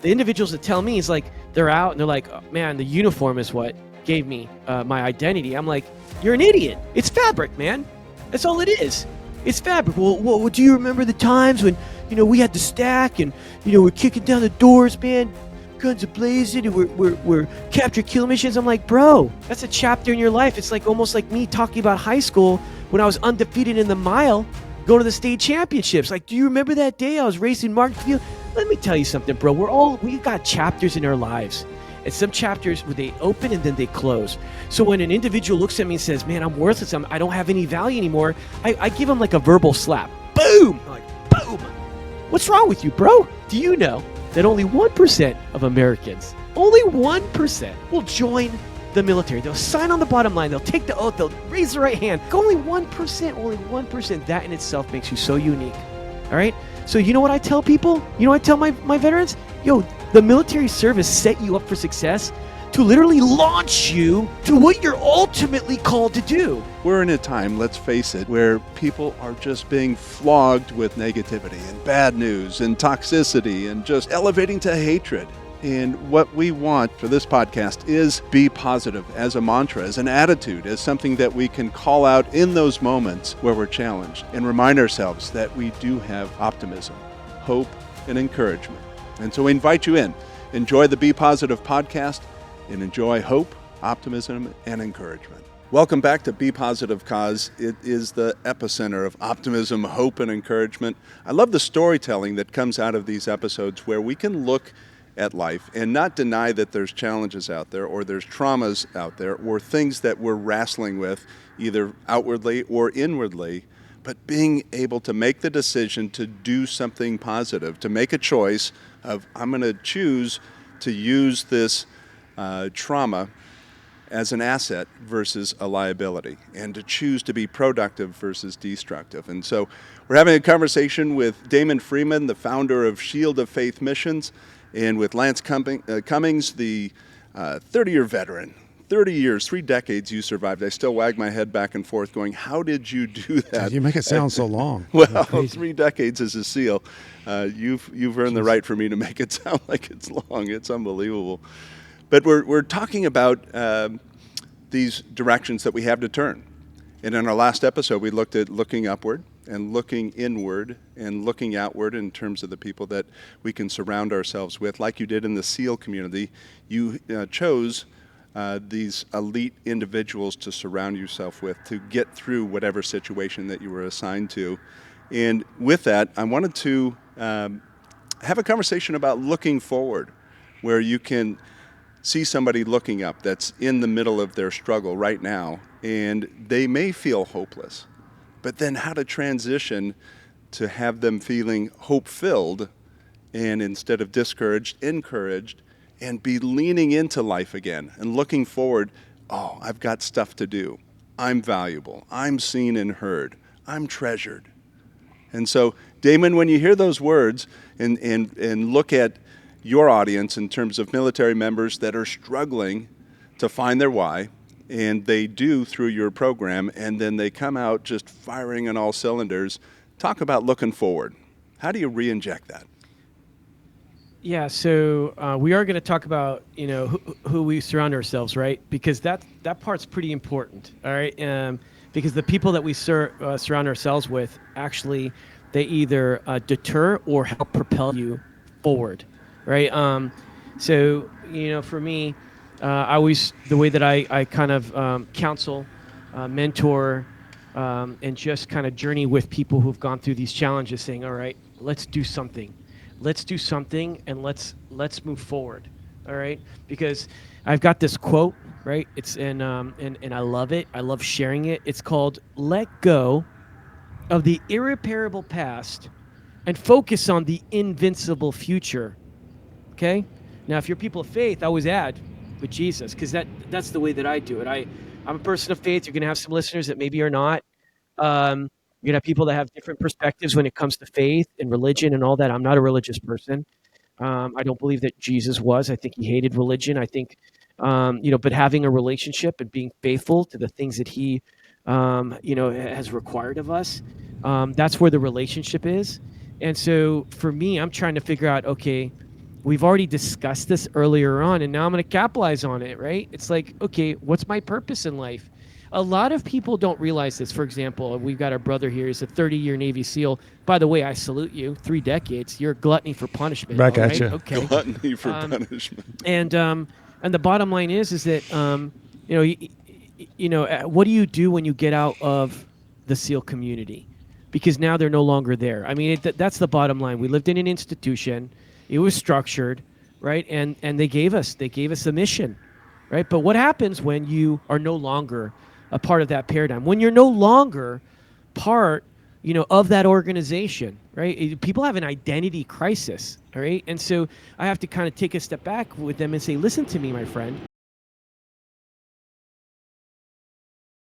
The individuals that tell me is like, they're out and they're like, oh, man, the uniform is what gave me my identity. I'm like, you're an idiot. It's fabric, man. That's all it is. It's fabric. Well, do you remember the times when, we had the stack and, we're kicking down the doors, man, guns are blazing, and we're capture kill missions? I'm like, bro, that's a chapter in your life. It's like almost like me talking about high school when I was undefeated in the mile, going to the state championships. Like, do you remember that day I was racing Martin Field? Let me tell you something, bro. We've got chapters in our lives. And some chapters where they open and then they close. So when an individual looks at me and says, man, I'm worthless, I don't have any value anymore, I give them like a verbal slap. Boom! I'm like, boom! What's wrong with you, bro? Do you know that only 1% of Americans, only 1%, will join the military? They'll sign on the bottom line. They'll take the oath. They'll raise the right hand. Only 1%. That in itself makes you so unique. All right? So you know what I tell people? You know what I tell my veterans? Yo, the military service set you up for success to literally launch you to what you're ultimately called to do. We're in a time, let's face it, where people are just being flogged with negativity and bad news and toxicity and just elevating to hatred. And what we want for this podcast is be positive as a mantra, as an attitude, as something that we can call out in those moments where we're challenged and remind ourselves that we do have optimism, hope, and encouragement. And so we invite you in. Enjoy the Be Positive podcast and enjoy hope, optimism, and encouragement. Welcome back to Be Positive Cause. It is the epicenter of optimism, hope, and encouragement. I love the storytelling that comes out of these episodes where we can look at life and not deny that there's challenges out there or there's traumas out there or things that we're wrestling with either outwardly or inwardly, but being able to make the decision to do something positive, to make a choice of I'm going to choose to use this trauma as an asset versus a liability, and to choose to be productive versus destructive. And so we're having a conversation with Damon Friedman, the founder of Shield of Faith Missions, and with Lance Cummings, the 30-year veteran. 30 years, 3 decades you survived. I still wag my head back and forth going, how did you do that? You make it sound so long. Well, 3 decades as a SEAL. You've earned the right for me to make it sound like it's long. It's unbelievable. But we're talking about these directions that we have to turn. And in our last episode, we looked at looking upward and looking inward and looking outward in terms of the people that we can surround ourselves with. Like you did in the SEAL community, you chose these elite individuals to surround yourself with to get through whatever situation that you were assigned to. And with that, I wanted to have a conversation about looking forward, where you can see somebody looking up that's in the middle of their struggle right now, and they may feel hopeless, but then how to transition to have them feeling hope-filled and instead of discouraged, encouraged, and be leaning into life again and looking forward. Oh, I've got stuff to do. I'm valuable. I'm seen and heard. I'm treasured. And so, Damon, when you hear those words and look at your audience in terms of military members that are struggling to find their why, and they do through your program, and then they come out just firing on all cylinders, talk about looking forward. How do you re-inject that? Yeah, so we are going to talk about who we surround ourselves, right? Because that part's pretty important, all right? Because the people that we surround ourselves with, actually, they either deter or help propel you forward, right? So for me, the way that I kind of counsel, mentor, and just kind of journey with people who've gone through these challenges, saying, all right, let's do something. Let's do something, and let's move forward, all right? Because I've got this quote, right? It's and I love it. I love sharing it. It's called "Let go of the irreparable past and focus on the invincible future." Okay? Now, if you're people of faith, I always add with Jesus, because that's the way that I do it. I'm a person of faith. You're going to have some listeners that maybe are not. You're going to have people that have different perspectives when it comes to faith and religion and all that. I'm not a religious person. I don't believe that Jesus was. I think he hated religion. I think, but having a relationship and being faithful to the things that he, has required of us, that's where the relationship is. And so for me, I'm trying to figure out, okay, we've already discussed this earlier on, and now I'm going to capitalize on it, right? It's like, okay, what's my purpose in life? A lot of people don't realize this. For example, we've got our brother here. He's a 30-year Navy SEAL. By the way, I salute you. 3 decades. You're a gluttony for punishment. Back All at right. you. Okay. Gluttony for Um, punishment. and the bottom line is that you know, what do you do when you get out of the SEAL community? Because now they're no longer there. I mean, that's the bottom line. We lived in an institution. It was structured, right? And they gave us a mission, right? But what happens when you are no longer a part of that paradigm? When you're no longer part, of that organization, right? People have an identity crisis, all right? And so I have to kind of take a step back with them and say, listen to me, my friend.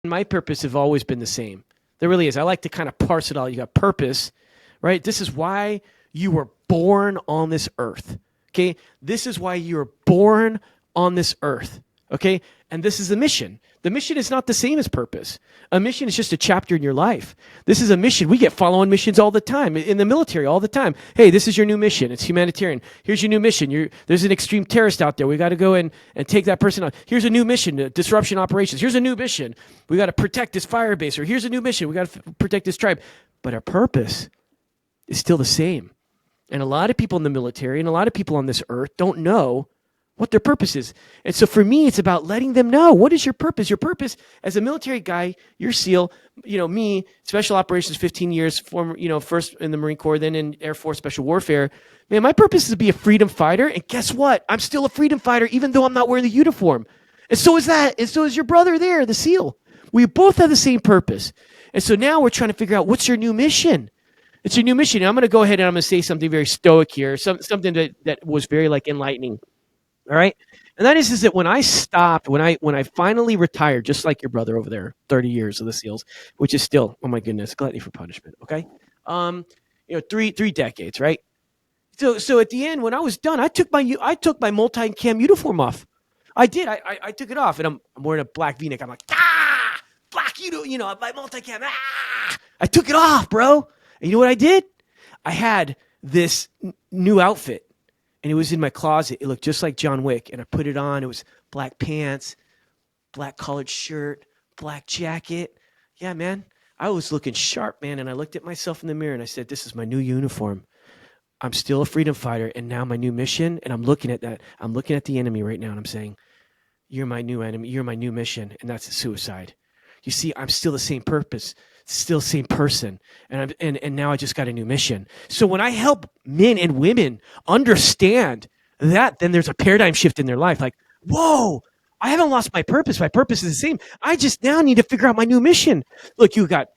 My purpose have always been the same. There really is. I like to kind of parse it all. You got purpose, right? This is why you were born on this earth. Okay? This is why you were born on this earth. Okay? And this is the mission. The mission is not the same as purpose. A mission is just a chapter in your life. This is a mission. We get follow-on missions all the time, in the military all the time. Hey, this is your new mission. It's humanitarian. Here's your new mission. There's an extreme terrorist out there. We got to go and take that person out. Here's a new mission, disruption operations. Here's a new mission. We got to protect this fire base. Or here's a new mission. We got to protect this tribe. But our purpose is still the same. And a lot of people in the military and a lot of people on this earth don't know what their purpose is. And so for me, it's about letting them know, what is your purpose? Your purpose as a military guy, you're SEAL, me, special operations, 15 years, former, first in the Marine Corps, then in Air Force Special Warfare. Man, my purpose is to be a freedom fighter. And guess what? I'm still a freedom fighter, even though I'm not wearing the uniform. And so is that. And so is your brother there, the SEAL. We both have the same purpose. And so now we're trying to figure out, what's your new mission? It's your new mission. And I'm going to go ahead and I'm going to say something very stoic here, something that was very enlightening. All right. And that is that when I stopped, when I finally retired, just like your brother over there, 30 years of the SEALs, which is still, oh my goodness, gluttony for punishment. Okay. 3 decades, right? So at the end, when I was done, I took my multi-cam uniform off. I did. I took it off, and I'm wearing a black V-neck. I'm like, black, my multi-cam. I took it off, bro. And you know what I did? I had this new outfit. And it was in my closet. It looked just like John Wick. And I put it on. It was black pants, black collared shirt, black jacket. Yeah, man. I was looking sharp, man. And I looked at myself in the mirror and I said, this is my new uniform. I'm still a freedom fighter. And now my new mission. And I'm looking at that. I'm looking at the enemy right now. And I'm saying, you're my new enemy. You're my new mission. And that's suicide. You see, I'm still the same purpose. Still same person, and now I just got a new mission. So when I help men and women understand that, then there's a paradigm shift in their life. Like, whoa, I haven't lost my purpose. My purpose is the same. I just now need to figure out my new mission. Look, you got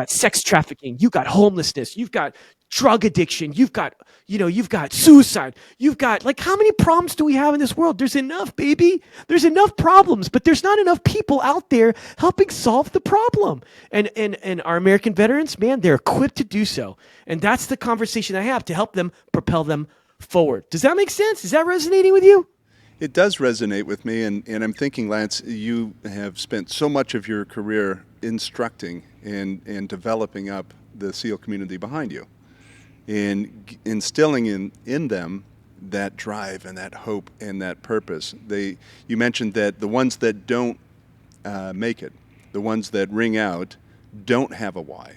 sex trafficking, you got homelessness, you've got drug addiction, you've got suicide, you've got, how many problems do we have in this world? There's enough, baby. There's enough problems, but there's not enough people out there helping solve the problem. And our American veterans, man, they're equipped to do so. And that's the conversation I have to help them propel them forward. Does that make sense? Is that resonating with you? It does resonate with me, and I'm thinking, Lance, you have spent so much of your career instructing and developing up the SEAL community behind you, and instilling in them that drive and that hope and that purpose. You mentioned that the ones that don't make it, the ones that ring out, don't have a why.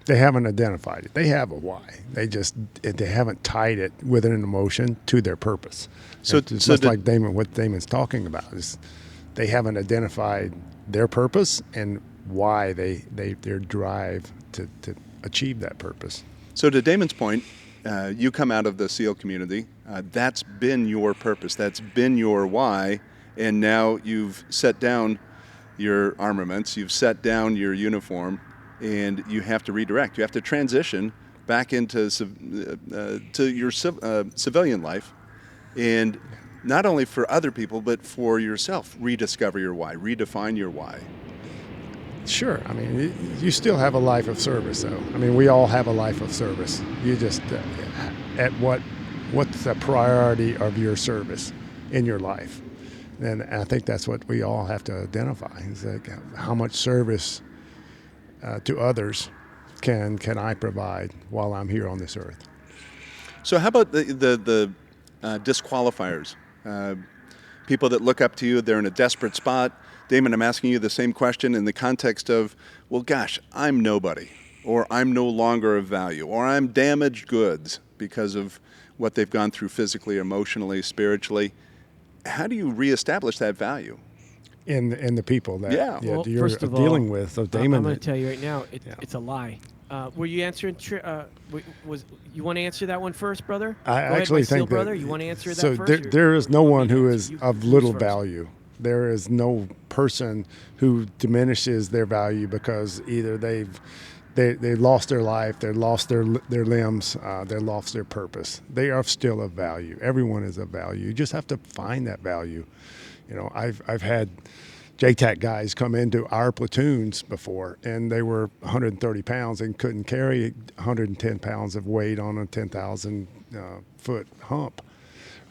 They haven't identified it. They have a why. They haven't tied it with an emotion to their purpose. So it's just like what Damon's talking about is they haven't identified their purpose and why their drive to achieve that purpose. So to Damon's point, you come out of the SEAL community. That's been your purpose. That's been your why. And now you've set down your armaments. You've set down your uniform. And you have to redirect. You have to transition back into to your civilian life, and not only for other people, but for yourself. Rediscover your why. Redefine your why. Sure. I mean, you still have a life of service, though. I mean, we all have a life of service. You just at what's the priority of your service in your life, and I think that's what we all have to identify. Is like how much service to others can I provide while I'm here on this earth? So how about the disqualifiers? Uh, People that look up to you, they're in a desperate spot. Damon, I'm asking you the same question in the context of, well, gosh, I'm nobody, or I'm no longer of value, or I'm damaged goods because of what they've gone through physically, emotionally, spiritually. How do you reestablish that value? in the people that Yeah. yeah, Well, you're first of all, dealing with. So I'm Damon, going to tell you right now, yeah. it's a lie. Were you answering? Was you want to answer that one first, brother? I Go ahead, my actually seal think that brother. You want to answer so that first? there is no you want me one to who answer? is You, of who's little first? value. There is no person who diminishes their value because either they lost their life, they lost their limbs, they lost their purpose. They are still of value. Everyone is of value. You just have to find that value. You know, I've had JTAC guys come into our platoons before, and they were 130 pounds and couldn't carry 110 pounds of weight on a 10,000 foot hump,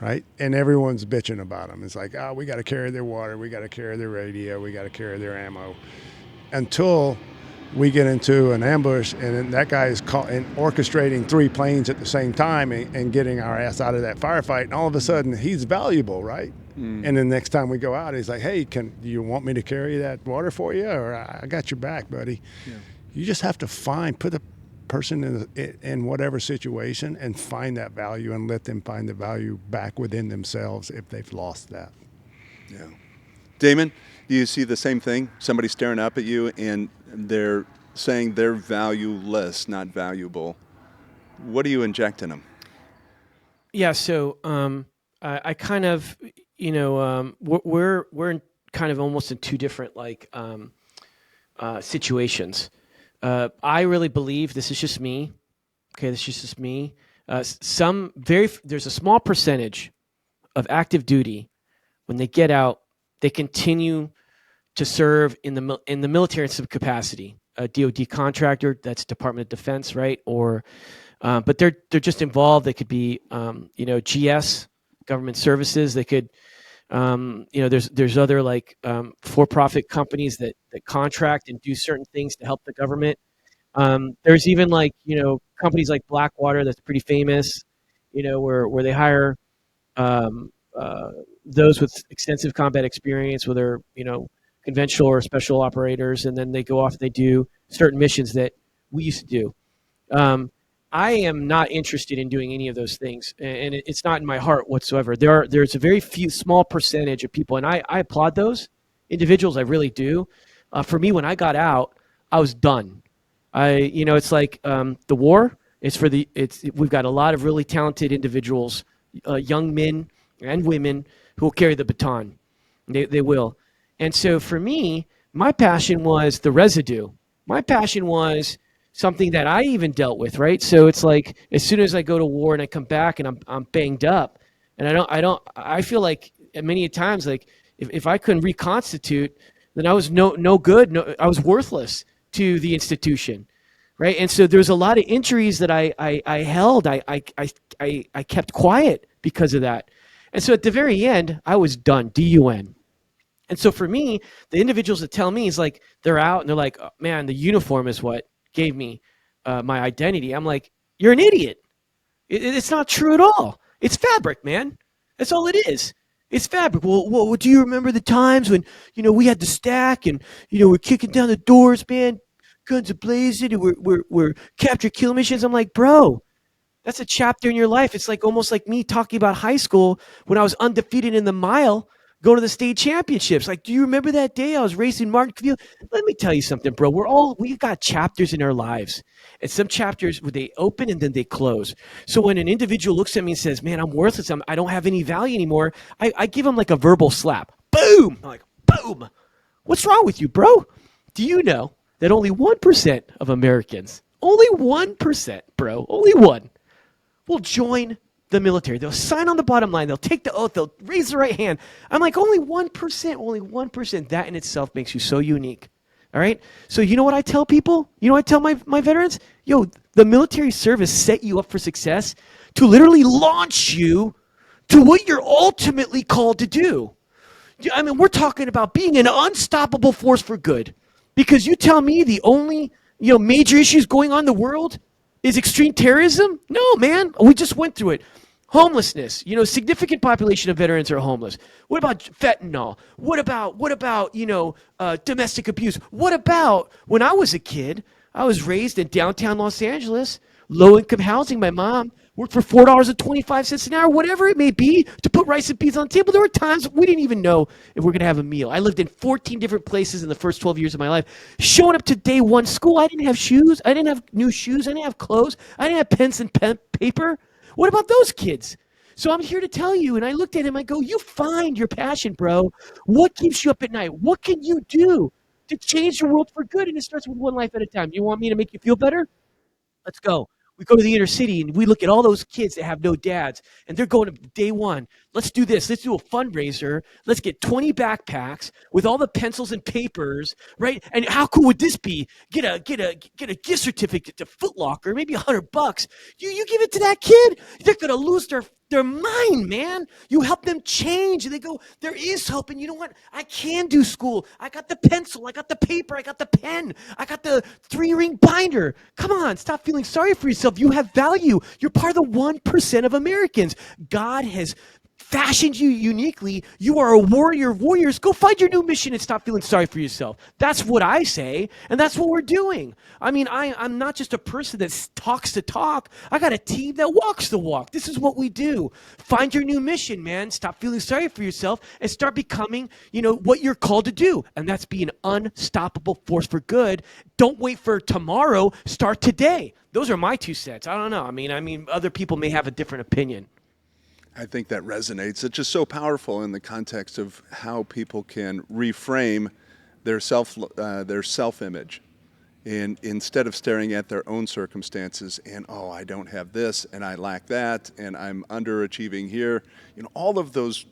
right? And everyone's bitching about them. It's like, oh, we got to carry their water, we got to carry their radio, we got to carry their ammo. Until we get into an ambush, and then that guy is caught in orchestrating 3 planes at the same time and getting our ass out of that firefight. And all of a sudden, he's valuable, right? And then next time we go out, he's like, hey, do you want me to carry that water for you? Or I got your back, buddy. Yeah. You just have to put the person in whatever situation and find that value and let them find the value back within themselves if they've lost that. Yeah. Damon, do you see the same thing? Somebody staring up at you and they're saying they're valueless, not valuable. What do you inject in them? Yeah. So I kind of, we're in kind of almost in two different situations. I really believe this is just me. Okay, this is just me. There's a small percentage of active duty when they get out, they continue to serve in the military in some capacity. A DoD contractor, that's Department of Defense, right? Or but they're just involved. They could be GS, government services. They could there's other for-profit companies that contract and do certain things to help the government. There's even companies like Blackwater that's pretty famous, where they hire those with extensive combat experience, whether conventional or special operators, and then they go off and they do certain missions that we used to do. I am not interested in doing any of those things, and it's not in my heart whatsoever. There's a very small percentage of people, and I applaud those individuals. I really do. For me, when I got out, I was done. It's like the war. We've got a lot of really talented individuals, young men and women who will carry the baton. They will. And so for me, my passion was the residue. My passion was something that I even dealt with, right? So it's like as soon as I go to war and I come back and I'm banged up, and I feel like many times like if I couldn't reconstitute, then I was no good. No, I was worthless to the institution, right? And so there's a lot of injuries that I held. I kept quiet because of that. And so at the very end, I was done. DUN. And so for me, the individuals that tell me is like they're out and they're like, oh, man, the uniform is what gave me my identity. I'm like, you're an idiot. It's not true at all. It's fabric, man. That's all it is. It's fabric. Well, do you remember the times when we had the stack and we're kicking down the doors, man, guns are blazing, and we're capture kill missions? I'm like, bro, that's a chapter in your life. It's like almost like me talking about high school when I was undefeated in the mile, going to the state championships. Like, do you remember that day I was racing Martin Field? Let me tell you something, bro. We've got chapters in our lives, and some chapters where they open and then they close. So when an individual looks at me and says, "Man, I'm worthless. I don't have any value anymore," I give them like a verbal slap. Boom! I'm like, boom. What's wrong with you, bro? Do you know that only 1% of Americans, only 1%, bro, only one, will join the military? They'll sign on the bottom line. They'll take the oath. They'll raise the right hand. I'm like, only 1%, only 1%. That in itself makes you so unique. All right? So you know what I tell people? You know what I tell my veterans? Yo, the military service set you up for success to literally launch you to what you're ultimately called to do. I mean, we're talking about being an unstoppable force for good. Because you tell me the only major issues going on in the world Is extreme terrorism? No, man. We just went through it. Homelessness. Significant population of veterans are homeless. What about fentanyl? What about domestic abuse? What about when I was a kid? I was raised in downtown Los Angeles, low income housing. My mom worked for $4.25 an hour, whatever it may be, to put rice and peas on the table. There were times we didn't even know if we're going to have a meal. I lived in 14 different places in the first 12 years of my life. Showing up to day one school, I didn't have shoes. I didn't have new shoes. I didn't have clothes. I didn't have pens and paper. What about those kids? So I'm here to tell you. And I looked at him. I go, you find your passion, bro. What keeps you up at night? What can you do to change the world for good? And it starts with one life at a time. You want me to make you feel better? Let's go. We go to the inner city and we look at all those kids that have no dads and they're going to day one. Let's do this. Let's do a fundraiser. Let's get 20 backpacks with all the pencils and papers, right? And how cool would this be? Get a gift certificate to Foot Locker, maybe $100. You give it to that kid, they're gonna lose their mind, man. You help them change and they go, there is hope. And you know what? I can do school. I got the pencil, I got the paper, I got the pen, I got the 3-ring binder. Come on, stop feeling sorry for yourself. You have value. You're part of the 1% of Americans. God has fashioned you uniquely. You are a warrior of warriors. Go find your new mission and stop feeling sorry for yourself. That's what I say, and that's what we're doing. I mean, I'm not just a person that talks the talk. I got a team that walks the walk. This is what we do. Find your new mission, man. Stop feeling sorry for yourself and start becoming, what you're called to do, and that's be an unstoppable force for good. Don't wait for tomorrow. Start today. Those are my 2 cents. I don't know. I mean, other people may have a different opinion. I think that resonates. It's just so powerful in the context of how people can reframe their self image, and instead of staring at their own circumstances and I don't have this and I lack that and I'm underachieving here, all of those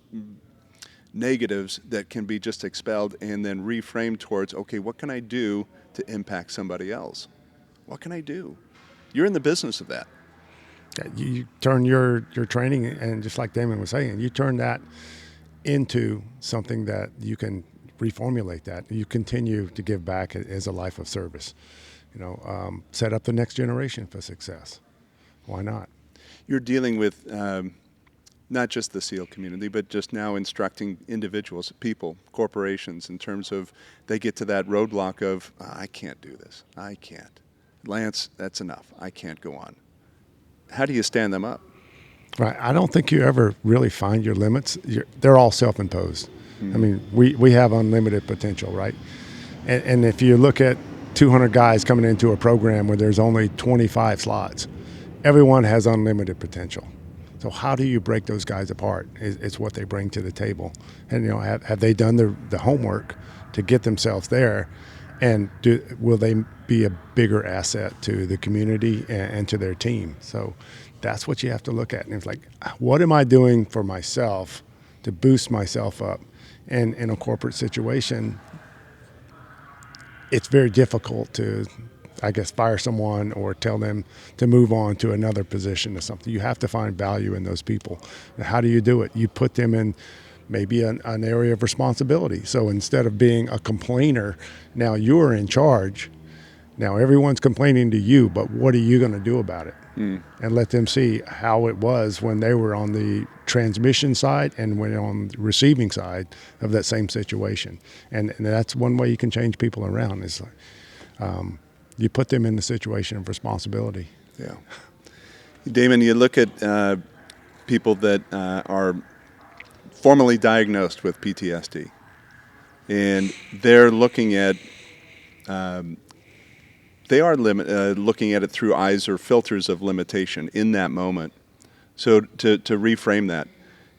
negatives that can be just expelled and then reframed towards, okay, what can I do to impact somebody else? What can I do? You're in the business of that. You turn your training, and just like Damon was saying, you turn that into something that you can reformulate that. You continue to give back as a life of service. Set up the next generation for success. Why not? You're dealing with not just the SEAL community, but just now instructing individuals, people, corporations, in terms of they get to that roadblock of, I can't do this. I can't. Lance, that's enough. I can't go on. How do you stand them up? Right. I don't think you ever really find your limits. They're all self-imposed. I mean, we have unlimited potential, right? And if you look at 200 guys coming into a program where there's only 25 slots, everyone has unlimited potential. So how do you break those guys apart? It's what they bring to the table. And, have they done the homework to get themselves there? And will they be a bigger asset to the community and to their team? So that's what you have to look at. And it's like, what am I doing for myself to boost myself up? And in a corporate situation, it's very difficult to, I guess, fire someone or tell them to move on to another position or something. You have to find value in those people. And how do you do it? You put them in maybe an area of responsibility. So instead of being a complainer, now you're in charge. Now everyone's complaining to you, but what are you going to do about it? And let them see how it was when they were on the transmission side and when on the receiving side of that same situation. And that's one way you can change people around is you put them in the situation of responsibility. Yeah. Damon, you look at people that are formally diagnosed with PTSD, and they're looking at looking at it through eyes or filters of limitation in that moment. So to reframe that,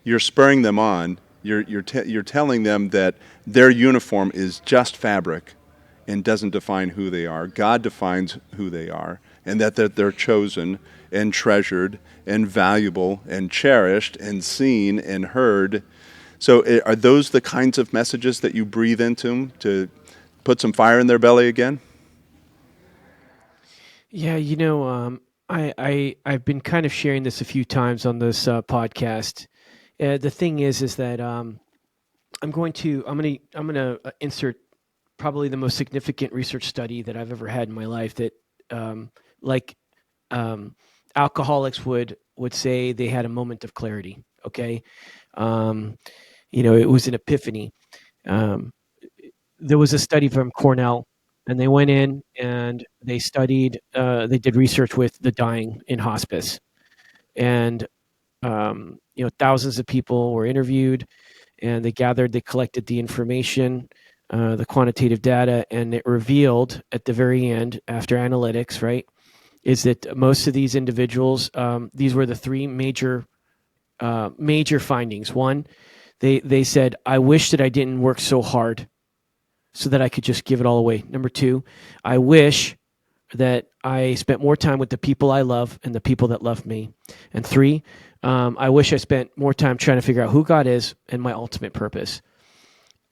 you're spurring them on. You're telling them that their uniform is just fabric and doesn't define who they are. God defines who they are, and that they're chosen and treasured and valuable and cherished and seen and heard. So are those the kinds of messages that you breathe into them to put some fire in their belly again? Yeah, I've been kind of sharing this a few times on this podcast. The thing is that I'm going to insert probably the most significant research study that I've ever had in my life. That like alcoholics would say they had a moment of clarity. Okay, um, it was an epiphany. Um, there was a study from Cornell, and they went in and they studied. They did research with the dying in hospice, and thousands of people were interviewed, and they collected the information, the quantitative data, and it revealed at the very end, after analytics, right, is that most of these individuals, these were the three major findings. One, they said, I wish that I didn't work so hard so that I could just give it all away. Number two, I wish that I spent more time with the people I love and the people that love me. And three, I wish I spent more time trying to figure out who God is and my ultimate purpose.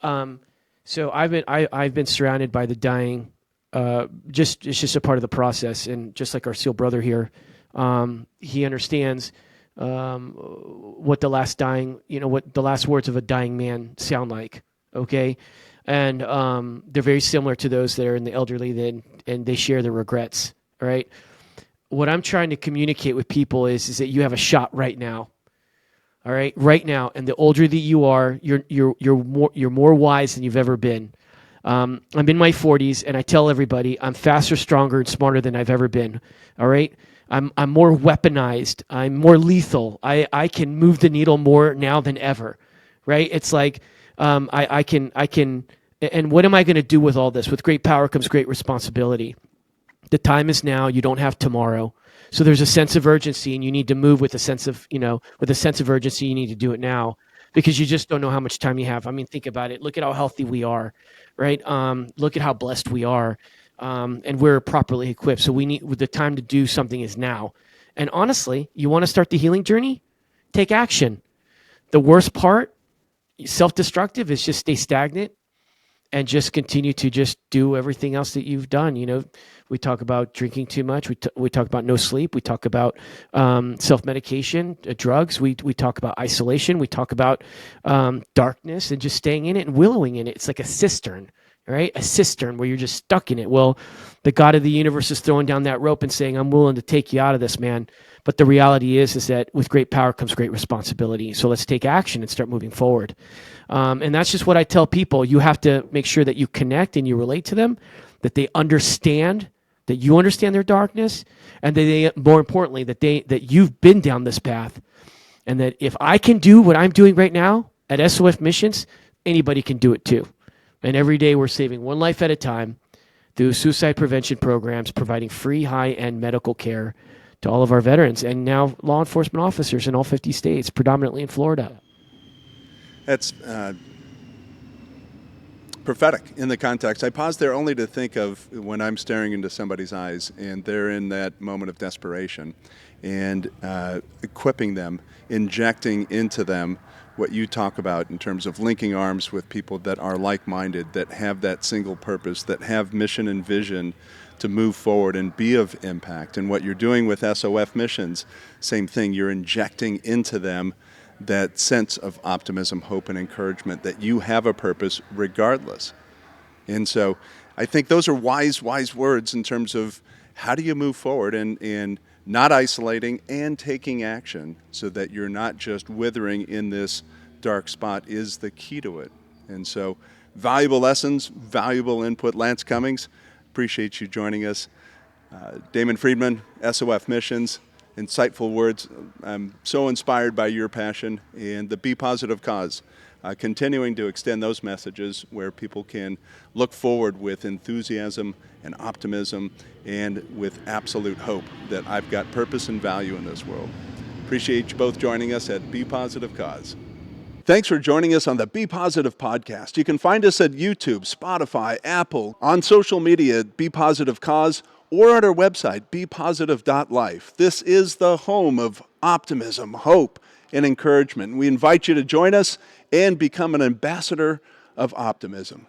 So I've been surrounded by the dying. It's just a part of the process, and just like our SEAL brother here, he understands what the last words of a dying man sound like. Okay, and they're very similar to those that are in the elderly, and they share their regrets. All right, what I'm trying to communicate with people is that you have a shot right now. All right now, and the older that you are, you're more wise than you've ever been. I'm in my 40s, and I tell everybody I'm faster, stronger, and smarter than I've ever been. All right, I'm more weaponized. I'm more lethal. I can move the needle more now than ever. Right? It's like I can. And what am I going to do with all this? With great power comes great responsibility. The time is now. You don't have tomorrow. So there's a sense of urgency, and you need to move with a sense of urgency. You need to do it now, because you just don't know how much time you have. I mean, think about it. Look at how healthy we are, right? Look at how blessed we are, and we're properly equipped. So the time to do something is now. And honestly, you want to start the healing journey? Take action. The worst part, self-destructive, is just stay stagnant and just continue to just do everything else that you've done. We talk about drinking too much. We talk about no sleep. We talk about self-medication, drugs. We talk about isolation. We talk about darkness and just staying in it and willowing in it. It's like a cistern, right? A cistern where you're just stuck in it. Well, the God of the universe is throwing down that rope and saying, I'm willing to take you out of this, man. But the reality is that with great power comes great responsibility. So let's take action and start moving forward. And that's just what I tell people. You have to make sure that you connect and you relate to them, that they understand, that you understand their darkness, and that more importantly, that you've been down this path, and that if I can do what I'm doing right now at SOF Missions, anybody can do it too. And every day we're saving one life at a time through suicide prevention programs, providing free high-end medical care to all of our veterans, and now law enforcement officers in all 50 states, predominantly in Florida. That's prophetic in the context. I pause there only to think of when I'm staring into somebody's eyes and they're in that moment of desperation, and equipping them, injecting into them what you talk about in terms of linking arms with people that are like-minded, that have that single purpose, that have mission and vision to move forward and be of impact. And what you're doing with SOF Missions, same thing. You're injecting into them that sense of optimism, hope, and encouragement that you have a purpose regardless. And so I think those are wise words in terms of how do you move forward and not isolating and taking action so that you're not just withering in this dark spot is the key to it. And so valuable lessons, valuable input. Lance Cummings, appreciate you joining us. Damon Friedman, SOF Missions, insightful words. I'm so inspired by your passion and the BePositive cause, continuing to extend those messages where people can look forward with enthusiasm and optimism and with absolute hope that I've got purpose and value in this world. Appreciate you both joining us at BePositive Cause. Thanks for joining us on the BePositive podcast. You can find us at YouTube, Spotify, Apple, on social media at BePositive Cause, or at our website, bepositive.life. This is the home of optimism, hope, and encouragement. We invite you to join us and become an ambassador of optimism.